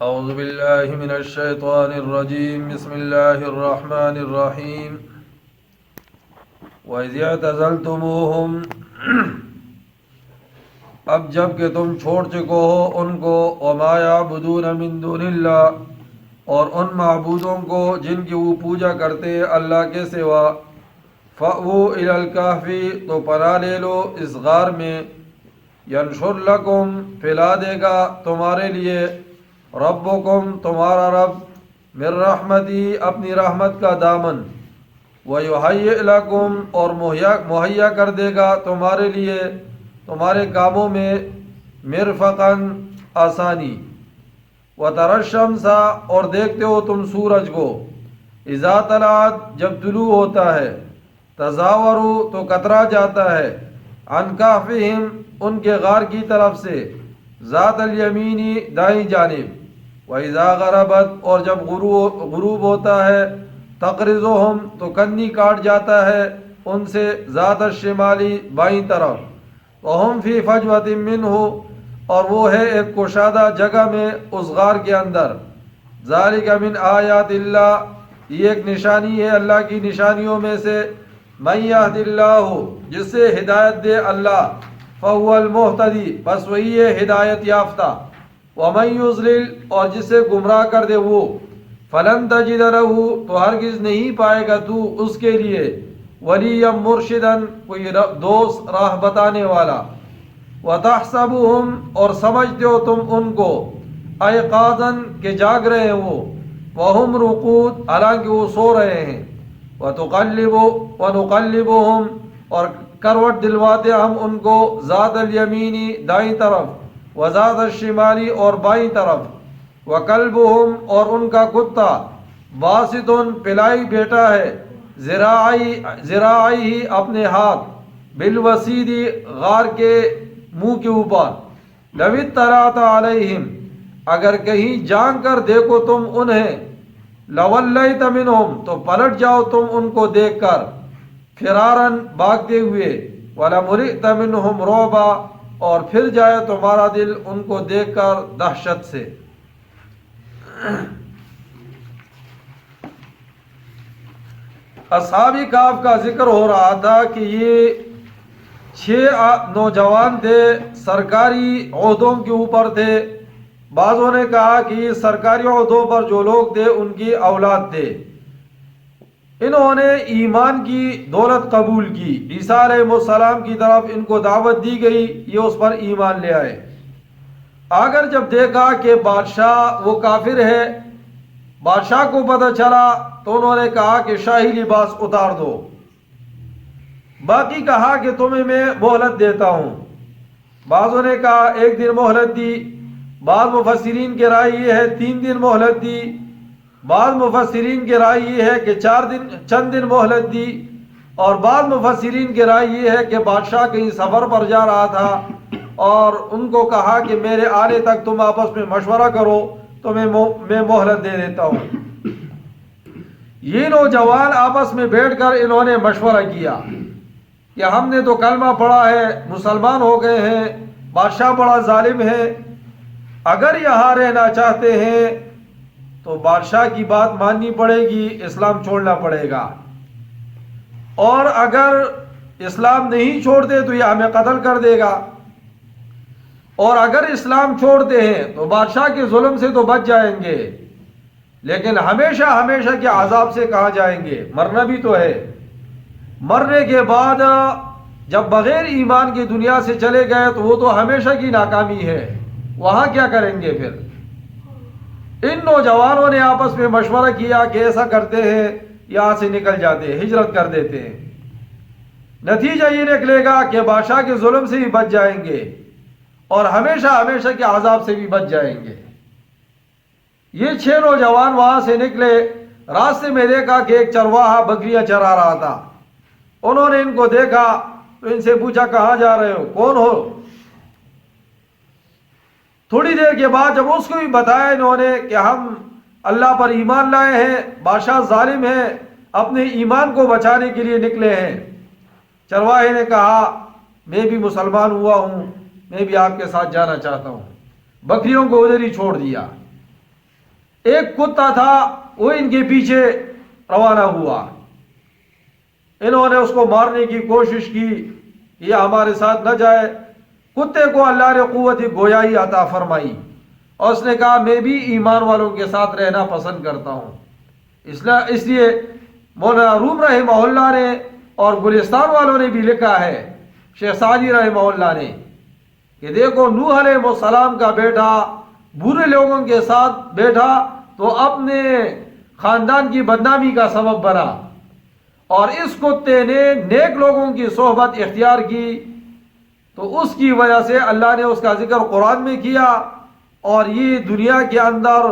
اعوذ باللہ من الشیطان الرجیم بسم اللہ الرحمن الرحیم وَإِذْ اعْتَزَلْتُمُوهُمْ اب جب کہ تم چھوڑ چکو ہو ان کو وَمَا يَعْبُدُونَ مِن دُونِ اللَّهِ اور ان معبودوں کو جن کی وہ پوجا کرتے اللہ کے سوا فَأْوُوا إِلَى الْكَهْفِ تو پناہ لے لو اس غار میں يَنشُرْ لَكُمْ پھیلا دے گا تمہارے لیے ربکم تمہارا رب من رحمتی اپنی رحمت کا دامن وَيُحَيِّئْ لَكُمْ اور مہیا کر دے گا تمہارے لیے تمہارے کاموں میں مرفقاً آسانی وَتَرَى الشَّمْسَ اور دیکھتے ہو تم سورج کو اذا طلعت جب طلوع ہوتا ہے تزاوروا تو کترا جاتا ہے عن کہفہم ان کے غار کی طرف سے ذات الیمینی دائیں جانب وَإِذَا غَرَبَتْ اور جب غروب ہوتا ہے تقرضہم تو کنی کاٹ جاتا ہے ان سے ذات الشمالی بائیں طرف وَهُمْ فِي فَجْوَةٍ مِّنْهُ اور وہ ہے ایک کشادہ جگہ میں اس غار کے اندر ذَلِكَ مِنْ آیاتِ اللہ یہ ایک نشانی ہے اللہ کی نشانیوں میں سے مَن يَهْدِ اللَّهُ جس سے ہدایت دے اللہ فَهُوَ الْمُهْتَدِي بس وہی ہے ہدایت یافتہ وَمَن يُضْلِلْ اور جسے گمراہ کر دے وہ فَلَن تَجِدَ لَهُ تو ہرگز نہیں پائے گا تو اس کے لیے وَلِيًّا مُرْشِدًا کوئی دوست راہ بتانے والا وَتَحْسَبُهُمْ اور سمجھتے ہو تم ان کو أَيْقَاظًا کہ جاگ رہے ہیں وہ وَهُمْ رُقُودٌ حالانکہ وہ سو رہے ہیں وَنُقَلِّبُهُمْ اور کروٹ دلواتے ہم ان کو ذات الیمینی دائیں طرف وذات الشمالی اور بائیں طرف وکلبہم اور ان کا کتا باسطن پلائی بیٹا ہے ذراعی اپنے ہاتھ بالوسیدی غار کے منہ کے اوپر لو اطلعت علیہم اگر کہیں جان کر دیکھو تم انہیں لولیت منہم تو پلٹ جاؤ تم ان کو دیکھ کر فرارن بھاگتے ہوئے وَلَمُلِئْتَ مِنْهُمْ رُعْبًا اور پھر جائے تمہارا دل ان کو دیکھ کر دہشت سے اصحاب کہف کا ذکر ہو رہا تھا کہ یہ 6 نوجوان تھے سرکاری عہدوں کے اوپر تھے بعضوں نے کہا کہ یہ سرکاری عہدوں پر جو لوگ تھے ان کی اولاد تھے انہوں نے ایمان کی دولت قبول کی عیسیٰ علیہ السلام کی طرف ان کو دعوت دی گئی یہ اس پر ایمان لے آئے اگر جب دیکھا کہ بادشاہ وہ کافر ہے بادشاہ کو پتہ چلا تو انہوں نے کہا کہ شاہی لباس اتار دو باقی کہا کہ تمہیں میں مہلت دیتا ہوں بعضوں نے کہا 1 دن مہلت دی بعض مفسرین کی رائے یہ ہے 3 دن مہلت دی بعض مفسرین کی رائے یہ ہے کہ چند دن مہلت دی اور بعض مفسرین کی رائے یہ ہے کہ بادشاہ کہیں سفر پر جا رہا تھا اور ان کو کہا کہ میرے آنے تک تم آپس میں مشورہ کرو تو میں مہلت دے دیتا ہوں یہ نوجوان آپس میں بیٹھ کر انہوں نے مشورہ کیا کہ ہم نے تو کلمہ پڑھا ہے مسلمان ہو گئے ہیں بادشاہ بڑا ظالم ہے اگر یہاں رہنا چاہتے ہیں تو بادشاہ کی بات ماننی پڑے گی اسلام چھوڑنا پڑے گا اور اگر اسلام نہیں چھوڑتے تو یہ ہمیں قتل کر دے گا اور اگر اسلام چھوڑتے ہیں تو بادشاہ کے ظلم سے تو بچ جائیں گے لیکن ہمیشہ ہمیشہ کے عذاب سے کہاں جائیں گے مرنا بھی تو ہے مرنے کے بعد جب بغیر ایمان کی دنیا سے چلے گئے تو وہ تو ہمیشہ کی ناکامی ہے وہاں کیا کریں گے پھر ان نوجوانوں نے آپس میں مشورہ کیا کہ ایسا کرتے ہیں یہاں سے نکل جاتے ہیں ہجرت کر دیتے ہیں نتیجہ یہ نکلے گا کہ بادشاہ کے ظلم سے بھی بچ جائیں گے اور ہمیشہ ہمیشہ کے عذاب سے بھی بچ جائیں گے یہ 6 نوجوان وہاں سے نکلے راستے میں دیکھا کہ ایک چرواہا بکریاں چرا رہا تھا انہوں نے ان کو دیکھا تو ان سے پوچھا کہاں جا رہے ہو کون ہو تھوڑی دیر کے بعد جب اس کو بھی بتایا انہوں نے کہ ہم اللہ پر ایمان لائے ہیں بادشاہ ظالم ہے اپنے ایمان کو بچانے کے لیے نکلے ہیں چرواہے نے کہا میں بھی مسلمان ہوا ہوں میں بھی آپ کے ساتھ جانا چاہتا ہوں بکریوں کو ادھر ہی چھوڑ دیا ایک کتا تھا وہ ان کے پیچھے روانہ ہوا، انہوں نے اس کو مارنے کی کوشش کی، یہ ہمارے ساتھ نہ جائے۔ کتے کو اللہ نے قوت گویائی عطا فرمائی اور اس نے کہا میں بھی ایمان والوں کے ساتھ رہنا پسند کرتا ہوں۔ اس لیے مولانا روم رحمہ اللہ نے اور گلستان والوں نے بھی لکھا ہے، شیخ سعدی رحمہ اللہ نے، کہ دیکھو نوح علیہ السلام کا بیٹا برے لوگوں کے ساتھ بیٹھا تو اپنے خاندان کی بدنامی کا سبب بنا، اور اس کتے نے نیک لوگوں کی صحبت اختیار کی تو اس کی وجہ سے اللہ نے اس کا ذکر قرآن میں کیا، اور یہ دنیا کے اندر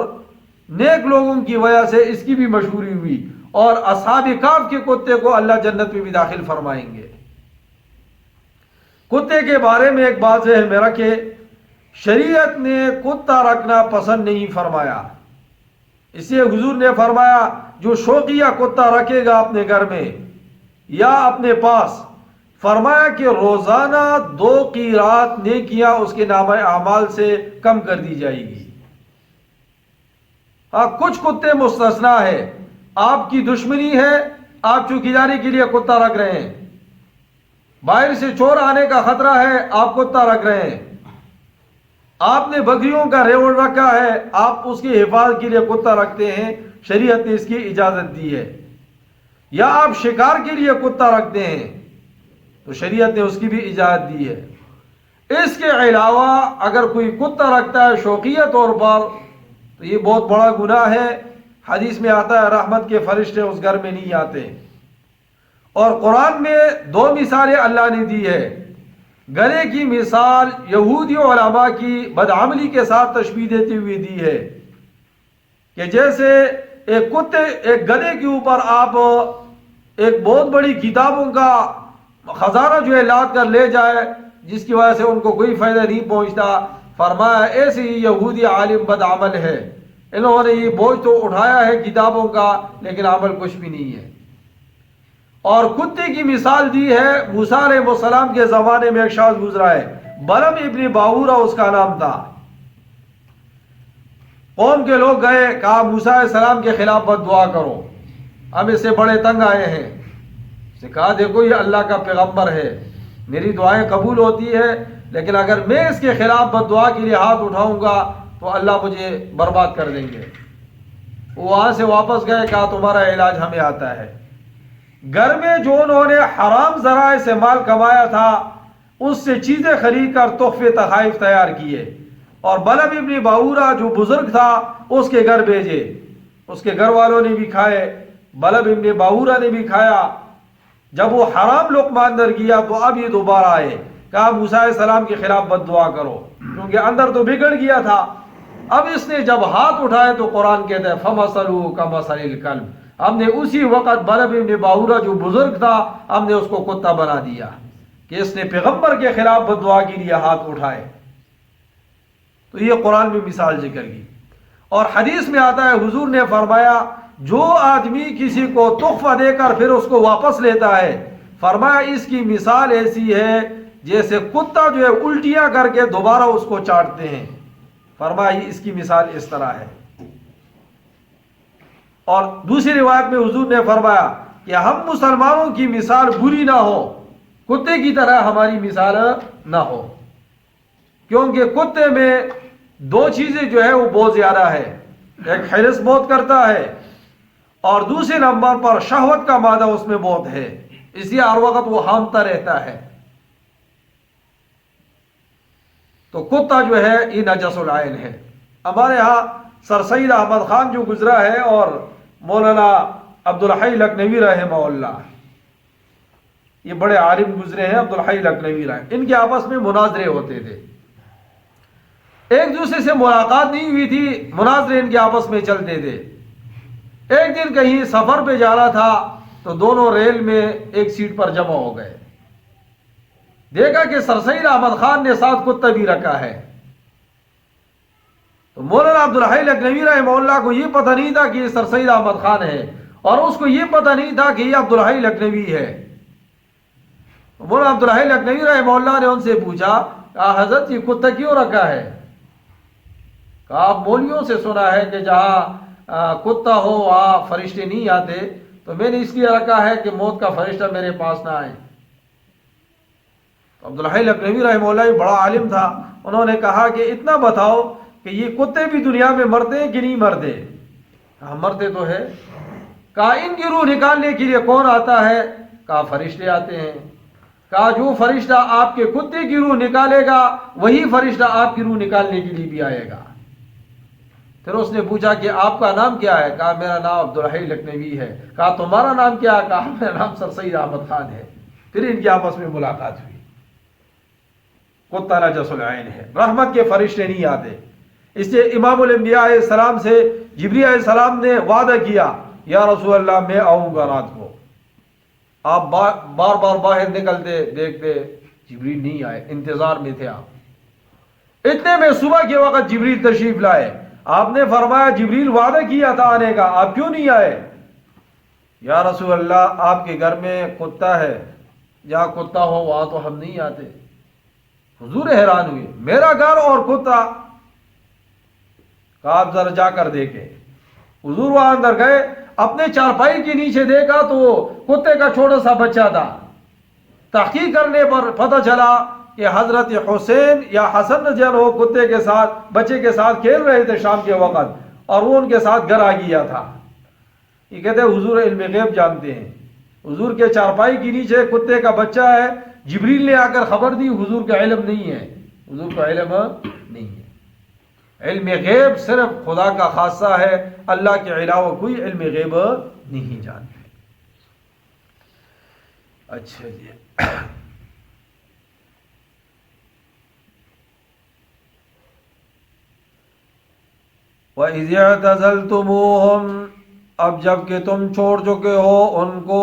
نیک لوگوں کی وجہ سے اس کی بھی مشہوری ہوئی، اور اصحاب کہف کے کتے کو اللہ جنت میں بھی داخل فرمائیں گے۔ کتے کے بارے میں ایک بات ذہن میں رکھے، شریعت نے کتا رکھنا پسند نہیں فرمایا، اس لیے حضور نے فرمایا جو شوقیہ کتا رکھے گا اپنے گھر میں یا اپنے پاس، فرمایا کہ روزانہ 2 قیرات نیکیاں اس کے نامہ اعمال سے کم کر دی جائے گی۔ ہاں کچھ کتے مستثنا ہے، آپ کی دشمنی ہے، آپ چوکیداری کے لیے کتا رکھ رہے ہیں، باہر سے چور آنے کا خطرہ ہے، آپ کتا رکھ رہے ہیں، آپ نے بکریوں کا ریوڑ رکھا ہے، آپ اس کی حفاظت کے لیے کتا رکھتے ہیں، شریعت نے اس کی اجازت دی ہے، یا آپ شکار کے لیے کتا رکھتے ہیں تو شریعت نے اس کی بھی اجازت دی ہے۔ اس کے علاوہ اگر کوئی کتا رکھتا ہے شوقیہ طور پر تو یہ بہت بڑا گناہ ہے، حدیث میں آتا ہے رحمت کے فرشتے اس گھر میں نہیں آتے۔ اور قرآن میں 2 مثالیں اللہ نے دی ہے، گدھے کی مثال یہودی علماء کی بدعملی کے ساتھ تشبیہ دیتے ہوئے دی ہے کہ جیسے ایک گدھے کے اوپر آپ ایک بہت بڑی کتابوں کا خزانہ جو ہے لاد کر لے جائے جس کی وجہ سے ان کو کوئی فائدہ نہیں پہنچتا، فرمایا ایسے ہی یہودی عالم بدعمل ہے، انہوں نے یہ بوجھ تو اٹھایا ہے کتابوں کا لیکن عمل کچھ بھی نہیں ہے۔ اور کتے کی مثال دی ہے، موسیٰ علیہ السلام کے زمانے میں ایک شخص گزرا ہے، بلم ابن باورہ اس کا نام تھا، قوم کے لوگ گئے، کہا موسیٰ علیہ السلام کے خلاف بد دعا کرو، ہم اس سے بڑے تنگ آئے ہیں۔ اس نے کہا دیکھو یہ اللہ کا پیغمبر ہے، میری دعائیں قبول ہوتی ہے، لیکن اگر میں اس کے خلاف بد دعا کے لیے ہاتھ اٹھاؤں گا تو اللہ مجھے برباد کر دیں گے۔ وہ وہاں سے واپس گئے، کہا تمہارا علاج ہمیں آتا ہے۔ گھر میں جو انہوں نے حرام ذرائع سے مال کمایا تھا اس سے چیزیں خرید کر تحفے تحائف تیار کیے، اور بلم ابن باورہ جو بزرگ تھا اس کے گھر بھیجے، اس کے گھر والوں نے بھی کھائے، بلم ابن باورہ نے بھی کھایا۔ جب وہ حرام لقمہ اندر گیا تو اب یہ دوبارہ آئے، کہا موسیٰ علیہ السلام کے خلاف بد دعا کرو، کیونکہ اندر تو بگڑ گیا تھا۔ اب اس نے جب ہاتھ اٹھائے تو قرآن کہتا ہے فَمَثَلُهُ كَمَثَلِ الْكَلْبِ، ہم نے اسی وقت بلم ابن باورہ جو بزرگ تھا ہم نے اس کو کتا بنا دیا کہ اس نے پیغمبر کے خلاف بد دعا کے لیے ہاتھ اٹھائے۔ تو یہ قرآن میں مثال ذکر کی، اور حدیث میں آتا ہے حضور نے فرمایا جو آدمی کسی کو تحفہ دے کر پھر اس کو واپس لیتا ہے، فرمایا اس کی مثال ایسی ہے جیسے کتا جو ہے الٹیاں کر کے دوبارہ اس کو چاٹتے ہیں، فرمایا اس کی مثال اس طرح ہے۔ اور دوسری روایت میں حضور نے فرمایا کہ ہم مسلمانوں کی مثال بری نہ ہو، کتے کی طرح ہماری مثال نہ ہو، کیونکہ کتے میں 2 چیزیں جو ہے وہ بہت زیادہ ہے، ایک حرص بہت کرتا ہے اور دوسرے نمبر پر شہوت کا مادہ اس میں بہت ہے، اس لیے ہر وقت وہ ہامتا رہتا ہے۔ تو کتا جو ہے یہ نجس العین ہے۔ ہمارے ہاں سر سید احمد خان جو گزرا ہے اور مولانا عبدالحی لکھنوی رحمہ اللہ، یہ بڑے عالم گزرے ہیں، عبدالحی لکھنوی رحمہ، ان کے آپس میں مناظرے ہوتے تھے، ایک دوسرے سے ملاقات نہیں ہوئی تھی، مناظرے ان کے آپس میں چلتے تھے۔ ایک دن کہیں سفر پہ جانا تھا تو دونوں ریل میں ایک سیٹ پر جمع ہو گئے، دیکھا کہ سر سید احمد خان نے ساتھ کتا بھی رکھا ہے، تو مولانا عبدالحی لکھنوی رحمہ اللہ کو یہ پتہ نہیں تھا کہ یہ سر سید احمد خان ہے، اور اس کو یہ پتہ نہیں تھا کہ یہ عبدالحی لکھنوی ہے۔ مولانا عبدالحی لکھنوی رحمہ اللہ نے ان سے پوچھا کہا حضرت یہ کتا کیوں رکھا ہے؟ کہا آپ مولویوں سے سنا ہے کہ جہاں کتا ہو وہاں فرشتے نہیں آتے، تو میں نے اس لیے رکھا ہے کہ موت کا فرشتہ میرے پاس نہ آئے۔ عبدالحی لکھنوی رحمہ اللہ بڑا عالم تھا، انہوں نے کہا کہ اتنا بتاؤ کہ یہ کتے بھی دنیا میں مرتے ہیں کہ نہیں مرتے؟ ہاں مرتے تو ہے۔ کہا ان کی روح نکالنے کے لیے کون آتا ہے؟ کہا فرشتے آتے ہیں۔ کہا جو فرشتہ آپ کے کتے کی روح نکالے گا وہی فرشتہ آپ کی روح نکالنے کے لیے بھی آئے گا۔ پھر اس نے پوچھا کہ آپ کا نام کیا ہے؟ کہا میرا نام عبدالحی لکھنوی ہے۔ کہا تمہارا نام کیا ہے؟ کہا میرا نام سر سید احمد خان ہے۔ پھر ان کی آپس میں ملاقات ہوئی۔ کتا نجس العین ہے، رحمت کے فرشتے نہیں آتے۔ اس لیے امام الانبیاء علیہ السلام سے جبریل علیہ السلام نے وعدہ کیا، یا رسول اللہ میں آؤں گا رات کو۔ آپ بار بار باہر نکلتے دیکھتے جبریل نہیں آئے، انتظار میں تھے آپ۔ اتنے میں صبح کے وقت جبریل تشریف لائے، آپ نے فرمایا جبریل وعدہ کیا تھا آنے کا، آپ کیوں نہیں آئے؟ یا رسول اللہ آپ کے گھر میں کتا ہے، جہاں کتا ہو وہاں تو ہم نہیں آتے۔ حضور حیران ہوئے، میرا گھر اور کتا؟ کہا آپ ذرا جا کر دیکھیں۔ حضور وہاں اندر گئے، اپنے چارپائی کے نیچے دیکھا تو وہ کتے کا چھوٹا سا بچہ تھا۔ تحقیق کرنے پر پتہ چلا کہ حضرت حسین یا حسن رضی اللہ عنہ کتے کے ساتھ بچے کے ساتھ کھیل رہے تھے شام کے وقت، اور وہ ان کے ساتھ گھر آ گیا تھا۔ یہ کہتے ہیں حضور علم غیب جانتے ہیں۔ حضور کے چارپائی کے نیچے کتے کا بچہ ہے، جبریل نے آ کر خبر دی، حضور کا علم نہیں ہے، حضور کا علم نہیں ہے۔ علم غیب صرف خدا کا خاصہ ہے، اللہ کے علاوہ کوئی علم غیب نہیں جانتے۔ اچھا جی، وَإِذِ اعْتَزَلْتُمُوهُمْ، اب جب کہ تم چھوڑ چکے ہو ان کو،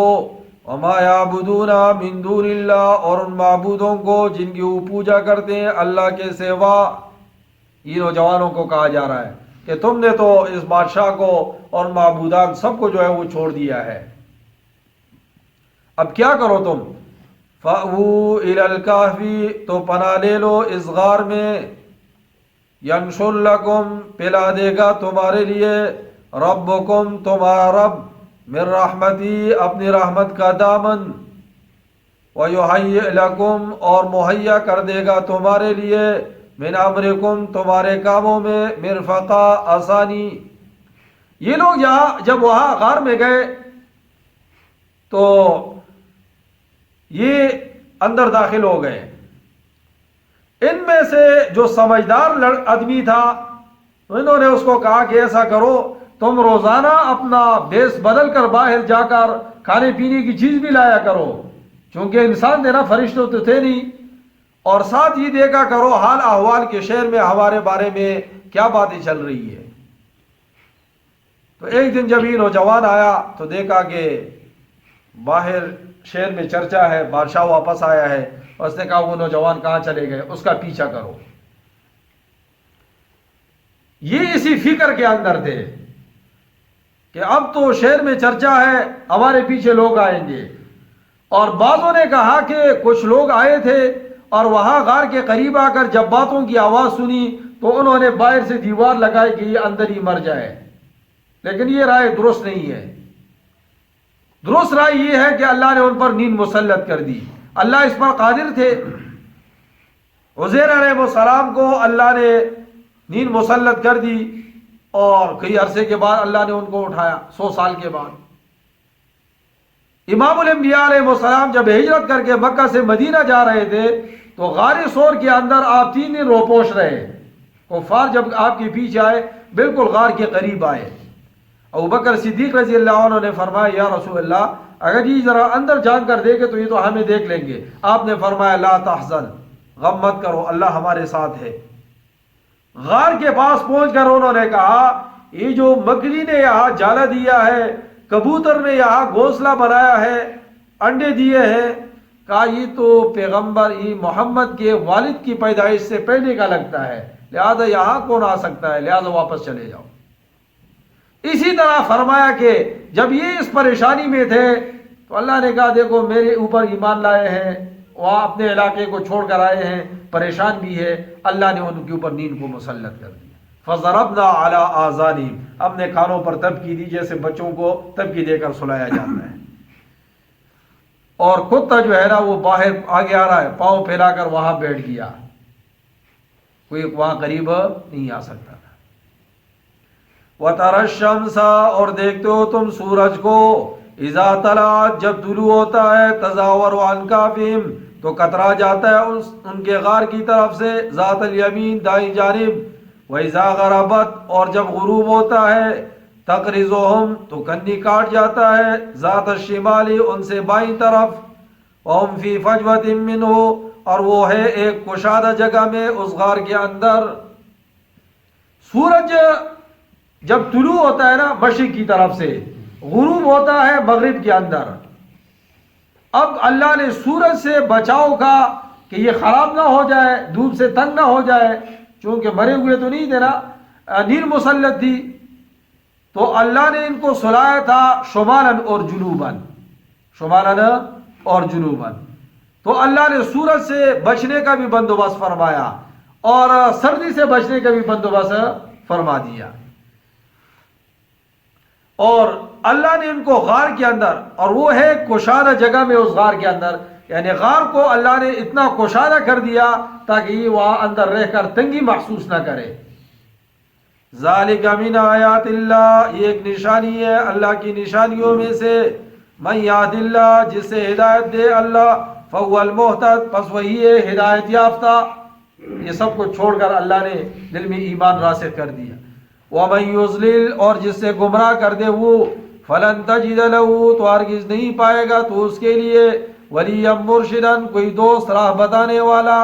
وَمَا يَعْبُدُونَ مِن دُونِ اللَّهِ، اور ان معبودوں کو جن کی وہ پوجا کرتے ہیں اللہ کے سوا۔ یہ نوجوانوں کو کہا جا رہا ہے کہ تم نے تو اس بادشاہ کو اور معبودان سب کو جو ہے وہ چھوڑ دیا ہے، اب کیا کرو تم؟ فَأْوُوا إِلَى الْكَهْفِ، تو پناہ لے لو اس غار میں، يَنشُرْ لَكُمْ، پلا دے گا تمہارے لیے، ربکم تمہارا رب، من رحمتی، اپنی رحمت کا دامن، وَيُحَيِّئْ لَكُمْ، اور مہیا کر دے گا تمہارے لیے، من امرکم، تمہارے کاموں میں، مرفقا، آسانی۔ یہ لوگ جب وہاں غار میں گئے تو یہ اندر داخل ہو گئے۔ ان میں سے جو سمجھدار آدمی تھا انہوں نے اس کو کہا کہ ایسا کرو، تم روزانہ اپنا بیس بدل کر باہر جا کر کھانے پینے کی چیز بھی لایا کرو، چونکہ انسان دینا فرشتے تو تھے نہیں، اور ساتھ یہ دیکھا کرو حال احوال کے شہر میں ہمارے بارے میں کیا باتیں چل رہی ہے۔ تو ایک دن جب یہ نوجوان آیا تو دیکھا کہ باہر شہر میں چرچا ہے، بادشاہ واپس آیا ہے، اور اس نے کہا وہ نوجوان کہاں چلے گئے، اس کا پیچھا کرو۔ یہ اسی فکر کے اندر تھے کہ اب تو شہر میں چرچا ہے، ہمارے پیچھے لوگ آئیں گے۔ اور بعضوں نے کہا کہ کچھ لوگ آئے تھے اور وہاں غار کے قریب آ کر جب باتوں کی آواز سنی تو انہوں نے باہر سے دیوار لگائی کہ یہ اندر ہی مر جائے، لیکن یہ رائے درست نہیں ہے۔ درست رائے یہ ہے کہ اللہ نے ان پر نیند مسلط کر دی، اللہ اس پر قادر تھے۔ عزیر علیہ السلام کو اللہ نے نیند مسلط کر دی، اور کئی عرصے کے بعد اللہ نے ان کو اٹھایا، 100 سال کے بعد۔ امام الانبیاء علیہ السلام جب ہجرت کر کے مکہ سے مدینہ جا رہے تھے تو غار ثور کے اندر آپ 3 دن روپوش رہے۔ کفار جب آپ کے پیچھے آئے بالکل غار کے قریب آئے، ابوبکر صدیق رضی اللہ عنہ نے فرمایا یا رسول اللہ اگر یہ ذرا اندر جان کر دیکھے تو یہ تو ہمیں دیکھ لیں گے۔ آپ نے فرمایا لا تحزن، غم مت کرو، اللہ ہمارے ساتھ ہے۔ غار کے پاس پہنچ کر انہوں نے کہا یہ جو مکڑی نے یہاں جالا دیا ہے، کبوتر نے یہاں گھونسلہ بنایا ہے، انڈے دیے ہیں، کہا یہ تو پیغمبر یہ محمد کے والد کی پیدائش سے پہلے کا لگتا ہے، لہذا یہاں کون آ سکتا ہے، لہذا واپس چلے جاؤ۔ اسی طرح فرمایا کہ جب یہ اس پریشانی میں تھے تو اللہ نے کہا دیکھو میرے اوپر ایمان لائے ہیں، وہاں اپنے علاقے کو چھوڑ کر آئے ہیں، پریشان بھی ہے، اللہ نے ان کے اوپر نیند کو مسلط کر دیا۔ فضربنا علی آذانہم، ہم نے کانوں پر تبکی دی جیسے بچوں کو تبکی دے کر سلایا جاتا ہے. اور کتا جو ہے نا وہ باہر آگے آ رہا ہے، پاؤں پھیلا کر وہاں بیٹھ گیا، کوئی وہاں قریب نہیں آ سکتا. وَتَرَى الشَّمْسَ، اور دیکھتے ہو تم سورج کو، اذا طلعت، جب طلوع ہوتا ہے، تزاور عن کافہم، تو کترا جاتا ہے ان کے غار کی طرف سے، ذات الیمین، دائیں جانب، وَإِذَا غَرَبَتْ، اور جب غروب ہوتا ہے، تقرضہم، تو کندی کاٹ جاتا ہے، ذات الشمال، ان سے بائیں طرف، وَهُمْ فِي فَجْوَةٍ مِّنْهُ، اور وہ ہے ایک کشادہ جگہ میں اس غار کے اندر. سورج جب طلوع ہوتا ہے نا مشرق کی طرف سے، غروب ہوتا ہے مغرب کے اندر. اب اللہ نے سورج سے بچاؤ کا کہ یہ خراب نہ ہو جائے، دھوپ سے تنگ نہ ہو جائے، چونکہ مرے ہوئے تو نہیں تھے نا، نیل مسلط تھی، تو اللہ نے ان کو سلایا تھا شمالاً اور جنوباً، شمالاً اور جنوباً. تو اللہ نے سورج سے بچنے کا بھی بندوبست فرمایا اور سردی سے بچنے کا بھی بندوبست فرما دیا. اور اللہ نے ان کو غار کے اندر، اور وہ ہے کشادہ جگہ میں اس غار کے اندر، یعنی غار کو اللہ نے اتنا کشادہ کر دیا تاکہ یہ وہاں اندر رہ کر تنگی محسوس نہ کرے. ذالک من آیات اللہ، یہ ایک نشانی ہے اللہ کی نشانیوں میں سے. من یہد اللہ، جس سے ہدایت دے اللہ، فہو المہتد، پس وہی ہے ہدایت یافتہ. یہ سب کو چھوڑ کر اللہ نے دل میں ایمان راسخ کر دیا. وَمَن يُضْلِلْ، اور جس سے گمراہ کر دے وہ، فَلَن تَجِدَ لَهُ، تو ہرگز نہیں پائے گا تو اس کے لیے، وَلِيًّا مُرْشِدًا، کوئی دوست راہ بتانے والا.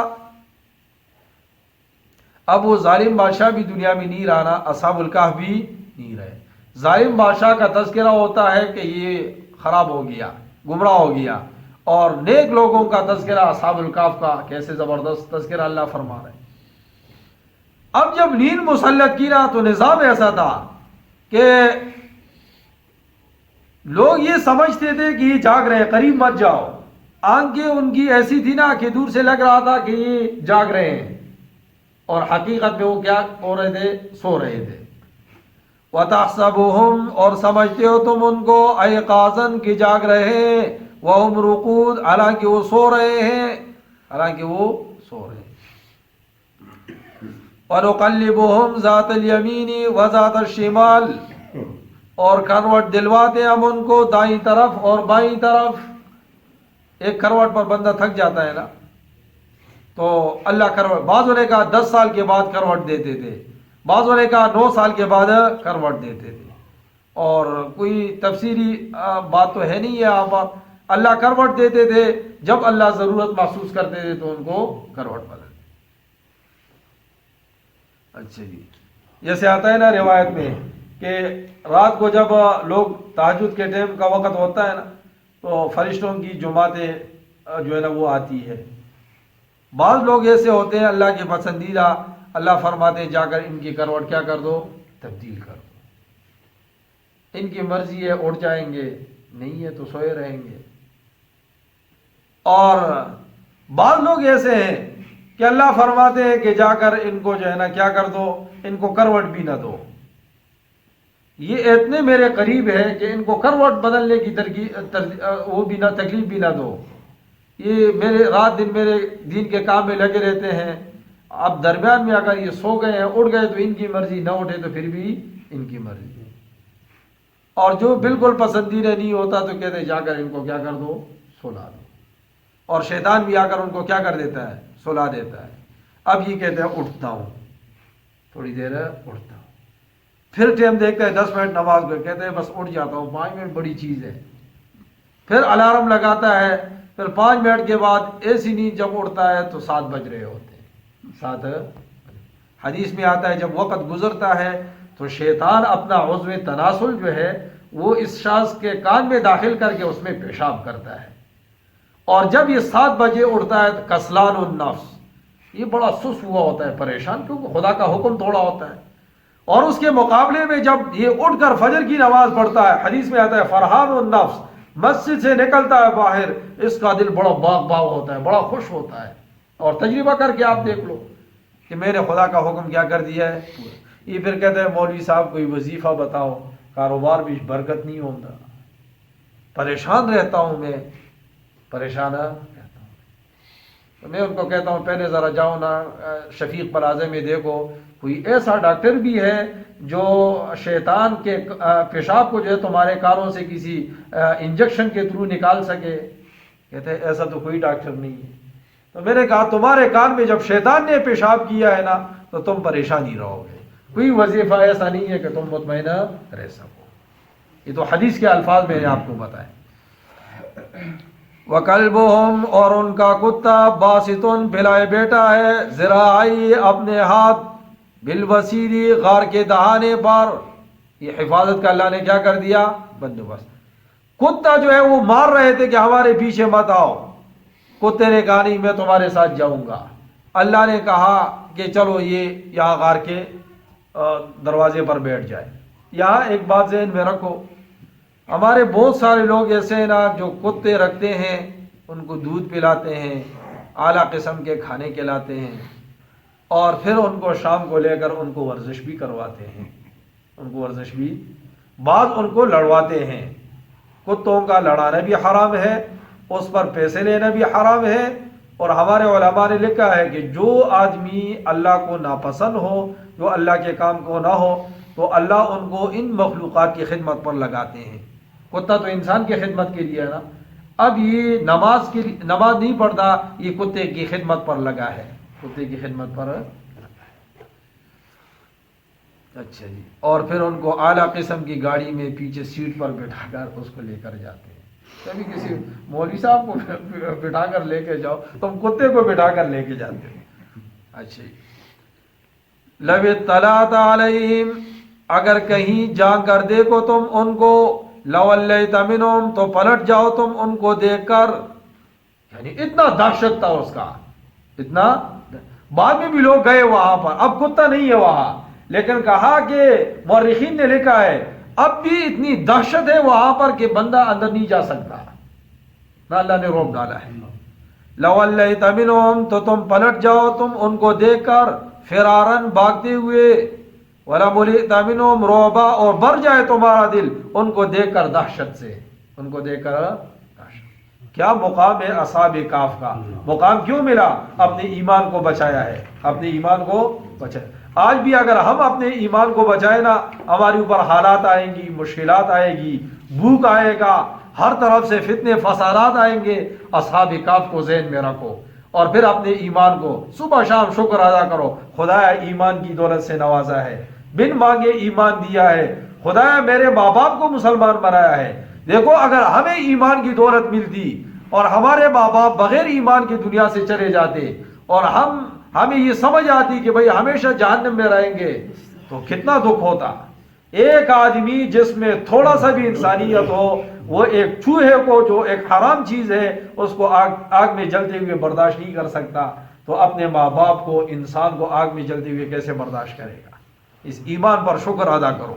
اب وہ ظالم بادشاہ بھی دنیا میں نہیں رہا نا، اصحاب الکہف بھی نہیں رہے. ظالم بادشاہ کا تذکرہ ہوتا ہے کہ یہ خراب ہو گیا، گمراہ ہو گیا، اور نیک لوگوں کا تذکرہ اصحاب الکہف کا کیسے زبردست تذکرہ اللہ فرما رہے ہیں. اب جب نیند مسلط کی نا تو نظام ایسا تھا کہ لوگ یہ سمجھتے تھے کہ یہ جاگ رہے ہیں، قریب مت جاؤ. آنکھیں ان کی ایسی تھی نا کہ دور سے لگ رہا تھا کہ یہ جاگ رہے ہیں، اور حقیقت میں وہ کیا ہو رہے تھے؟ سو رہے تھے. وَتَحْسَبُهُمْ، اور سمجھتے ہو تم ان کو، ایقاظاً کہ جاگ رہے ہیں، وَهُمْ رُقُودٌ، حالانکہ وہ سو رہے ہیں، حالانکہ وہ سو رہے ہیں. وَنُقَلِّبُهُمْ ذَاتَ الْيَمِينِ وَذَاتَ الشِّمَالِ، اور کروٹ دلواتے ہم ان کو دائیں طرف اور بائیں طرف. ایک کروٹ پر بندہ تھک جاتا ہے نا، تو اللہ کروٹ، بعضوں نے کہا 10 سال کے بعد کروٹ دیتے تھے، بعضوں نے کہا 9 سال کے بعد کروٹ دیتے تھے، اور کوئی تفسیری بات تو ہے نہیں ہے. آپ اللہ کروٹ دیتے تھے، جب اللہ ضرورت محسوس کرتے تھے تو ان کو کروٹ بدل. اچھا جی، جیسے آتا ہے نا روایت میں کہ رات کو جب لوگ تہجد کے ٹائم کا وقت ہوتا ہے نا، تو فرشتوں کی جماعتیں جو ہے نا وہ آتی ہے. بعض لوگ ایسے ہوتے ہیں اللہ کے پسندیدہ، اللہ فرماتے ہیں جا کر ان کی کروٹ کیا کر دو؟ تبدیل کر دو. ان کی مرضی ہے اٹھ جائیں گے، نہیں ہے تو سوئے رہیں گے. اور بعض لوگ ایسے ہیں کہ اللہ فرماتے ہیں کہ جا کر ان کو جو ہے نا کیا کر دو، ان کو کروٹ بھی نہ دو. یہ اتنے میرے قریب ہے کہ ان کو کروٹ بدلنے کی وہ بھی نہ، تکلیف بھی نہ دو. یہ میرے رات دن میرے دین کے کام میں لگے رہتے ہیں. اب درمیان میں اگر یہ سو گئے ہیں، اٹھ گئے تو ان کی مرضی، نہ اٹھے تو پھر بھی ان کی مرضی. اور جو بالکل پسندیدہ نہیں ہوتا تو کہتے ہیں جا کر ان کو کیا کر دو؟ سلا دو. اور شیطان بھی آ کر ان کو کیا کر دیتا ہے؟ سلا دیتا ہے. اب یہ کہتے ہیں اٹھتا ہوں، تھوڑی دیر اٹھتا ہوں، پھر ٹائم دیکھتا ہے 10 منٹ نماز میں، کہتے ہیں بس اٹھ جاتا ہوں، 5 منٹ بڑی چیز ہے. پھر الارم لگاتا ہے، پھر 5 منٹ کے بعد ایسی نیند جب اٹھتا ہے تو 7 بج رہے ہوتے ہیں. 7 حدیث میں آتا ہے جب وقت گزرتا ہے تو شیطان اپنا عضو تناسل جو ہے وہ اس شخص کے کان میں داخل کر کے اس میں پیشاب کرتا ہے. اور جب یہ 7 بجے اٹھتا ہے تو کسلان النفس، یہ بڑا سست ہوا ہوتا ہے، پریشان، کیونکہ خدا کا حکم توڑا ہوتا ہے. اور اس کے مقابلے میں جب یہ اٹھ کر فجر کی نماز پڑھتا ہے، حدیث میں آتا ہے فرحان النفس، مسجد سے نکلتا ہے باہر، اس کا دل بڑا باغ باغ ہوتا ہے، بڑا خوش ہوتا ہے. اور تجربہ کر کے آپ دیکھ لو کہ میں نے خدا کا حکم کیا کر دیا ہے. یہ پھر کہتے ہیں مولوی صاحب کوئی وظیفہ بتاؤ، کاروبار بھی برکت نہیں ہوتا، پریشان رہتا ہوں میں، پریشان رہتا ہوں۔ تو میں ان کو کہتا ہوں پہلے ذرا جاؤ نا شفیق پلازے میں دیکھو کوئی ایسا ڈاکٹر بھی ہے جو شیطان کے پیشاب کو جو ہے تمہارے کانوں سے کسی انجیکشن کے تھرو نکال سکے۔ کہتے ہیں ایسا تو کوئی ڈاکٹر نہیں ہے۔ تو میں نے کہا تمہارے کان میں جب شیطان نے پیشاب کیا ہے نا تو تم پریشان ہی رہو گے، کوئی وظیفہ ایسا نہیں ہے کہ تم مطمئن رہ سکو۔ یہ تو حدیث کے الفاظ میں نے آپ کو بتائے۔ وَقَلْبُهُمْ، اور ان کا کتا باسطن پھیلائے بیٹا ہے، ذراعی اپنے ہاتھ، بالوسیلی غار کے دہانے پر۔ یہ حفاظت کا اللہ نے کیا کر دیا؟ بندوبست۔ کتا جو ہے وہ مار رہے تھے کہ ہمارے پیچھے مت آؤ، کتے نے کہا نہیں میں تمہارے ساتھ جاؤں گا۔ اللہ نے کہا کہ چلو یہ یہاں غار کے دروازے پر بیٹھ جائے۔ یہاں ایک بات ذہن میں رکھو، ہمارے بہت سارے لوگ ایسے ہیں نا جو کتے رکھتے ہیں، ان کو دودھ پلاتے ہیں، اعلیٰ قسم کے کھانے کھلاتے ہیں، اور پھر ان کو شام کو لے کر ان کو ورزش بھی کرواتے ہیں، ان کو ورزش بھی، بعض ان کو لڑواتے ہیں۔ کتوں کا لڑانا بھی حرام ہے، اس پر پیسے لینا بھی حرام ہے، اور ہمارے علماء نے لکھا ہے کہ جو آدمی اللہ کو ناپسند ہو، جو اللہ کے کام کو نہ ہو، تو اللہ ان کو ان مخلوقات کی خدمت پر لگاتے ہیں۔ کتا تو انسان کی خدمت کے لیے ہے نا، اب یہ نماز نہیں پڑھتا، یہ کتے کی خدمت پر لگا ہے، کتے کی خدمت پر لگا ہے۔ اچھا جی، اور پھر ان کو اعلیٰ قسم کی گاڑی میں پیچھے سیٹ پر بٹھا کر اس کو لے کر جاتے ہیں۔ کبھی کسی مولوی صاحب کو بٹھا کر لے کے جاؤ، تم کتے کو بٹھا کر لے کے جاتے ہو۔ اچھا جی، لَوِ اطَّلَعْتَ عَلَيْهِمْ، اگر کہیں جا کر دیکھو تم ان کو، لَوَلَّيْتَ مِنْهُمْ، تو پلٹ جاؤ تم ان کو دیکھ کر۔ یعنی اتنا دہشت تھا اس کا، اتنا۔ بعد میں بھی لوگ گئے وہاں پر، اب کتا نہیں ہے وہاں، لیکن کہا کہ مورخین نے لکھا ہے اب بھی اتنی دہشت ہے وہاں پر کہ بندہ اندر نہیں جا سکتا، نہ اللہ نے روک ڈالا ہے۔ لَوَلَّيْتَ مِنْهُمْ، تو تم پلٹ جاؤ تم ان کو دیکھ کر، فرارن بھاگتے ہوئے، وَلَمُلِئْتَ مِنْهُمْ رُعْبًا، اور بھر جائے تمہارا دل ان کو دیکھ کر دہشت سے، ان کو دیکھ کر دہشت۔ کیا مقام ہے اصحاب کہف کا؟ مقام کیوں ملا؟ اپنے ایمان کو بچایا ہے، اپنے ایمان کو بچایا۔ آج بھی اگر ہم اپنے ایمان کو بچائیں نا، ہمارے اوپر حالات آئیں گی، مشکلات آئے گی، بھوک آئے گا، ہر طرف سے فتنے فسادات آئیں گے۔ اصحاب کہف کو ذہن میں رکھو، اور پھر اپنے ایمان کو صبح شام شکر ادا کرو، خدایا ایمان کی دولت سے نوازا ہے، بن مانگے ایمان دیا ہے، خدایا میرے ماں باپ کو مسلمان بنایا ہے۔ دیکھو اگر ہمیں ایمان کی دولت ملتی اور ہمارے ماں باپ بغیر ایمان کی دنیا سے چلے جاتے، اور ہمیں یہ سمجھ آتی کہ بھئی ہمیشہ جہنم میں رہیں گے، تو کتنا دکھ ہوتا۔ ایک آدمی جس میں تھوڑا سا بھی انسانیت ہو، وہ ایک چوہے کو جو ایک حرام چیز ہے اس کو آگ میں جلتے ہوئے برداشت نہیں کر سکتا، تو اپنے ماں باپ کو، انسان کو آگ میں جلتے ہوئے کیسے برداشت کرے گا؟ اس ایمان پر شکر ادا کرو۔